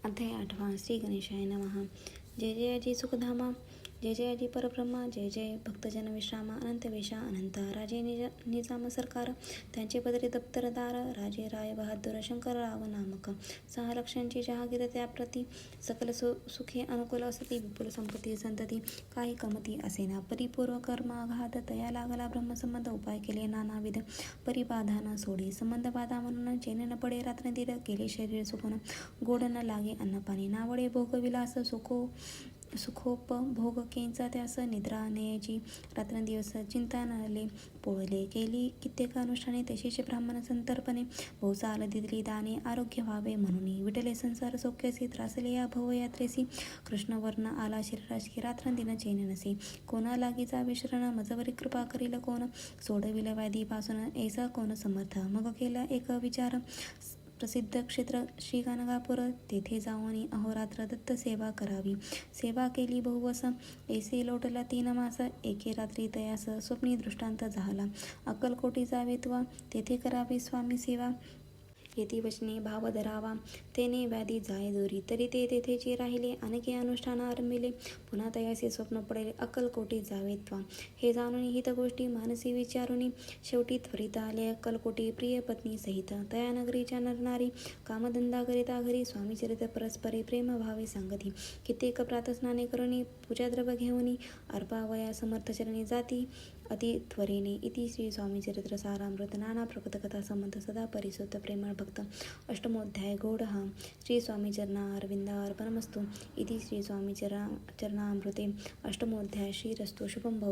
अध्याय 8 श्री गणेशाय नमः. जय जयाजी सुखधामा, जय जयाजी परब्रह्मा, जय जय भक्तजन विश्रामा, अनंत वेशा अनंत राजे निजाम सरकार, त्यांचे पदरी दप्तरदार, राजे राय बहादूर शंकरराव नामक, 6 लक्षांची जहागीर त्याप्रती, सकल सुखे अनुकूल असती, विपुल संपत्ती संतती, काही कमती असेना, परिपूर्व कर्म अगाध, तया लागला ब्रह्मसंबंध, उपाय केले नानाविध, परिबाधा सोडी, संबंध बाधा म्हणून चैन न पडे रात्रंदिर, केले शरीर सुखन, गोड न लागे अन्नपाणी, नावडे भोगविलास सुखोपभोग केंचा त्यास, निद्रा नयची रात्रंदिवस चिंता नले पोळले, केली कित्येक अनुष्ठाने, तसेच ब्राह्मण संतर्पणे, बहुसाल दिली दाने, आरोग्य व्हावे म्हणून, विटले संसार सौख्यसी, त्रासले या भवयात्रेसी, कृष्णवर्ण आला शरीराशी, रात्रंदिन चैन नसे, कोणा लागी जावे शरण, मजवरी कृपा करील कोण, सोडविल व्याधीपासून ऐसा कोण समर्थ, मग केला एक विचार, प्रसिद्ध क्षेत्र श्री गाणगापूर, तेथे जाऊन अहोरात्र दत्त सेवा करावी, सेवा केली बहुवस, ऐसे लोटला 3 मास, एके रात्री तयास स्वप्नी दृष्टांत झाला, अक्कलकोटी जावे त्वा, तेथे करावी स्वामी सेवा, येती वचने भाव धरावा, तेने व्याधी जाय दूरी, तरी ते तेथेची राहिले, आणखी अनुष्ठान आरंभिले, पुन्हा तयासे स्वप्न पडेल, अक्कलकोटी जावे त्वा, हे जाणून हित गोष्टी मानसी विचारुनी, शेवटी त्वरित आले अक्कलकोटी, प्रिय पत्नी सहित, तया नगरीच्या नरनारी, कामधंदा करिता घरी, स्वामी चरित्र परस्परे प्रेम भावे सांगती, कित्येक प्रातस्नाने करुणी, पूजाद्रव्य घेऊनी, अर्पावया समर्थचरणी जाती अति त्वरेने, इति श्री स्वामी चरित्र सारामृत नाना प्रकट कथा संबंध सदा परिसुत प्रेमळ भक्त अष्टमोध्याय गौड हा श्री स्वामी चरणा अरविंदा अर्पणमस्तु. इति श्री स्वामी चरणामृते अष्टमोध्याय. श्रीरस्तु शुभम भवतु.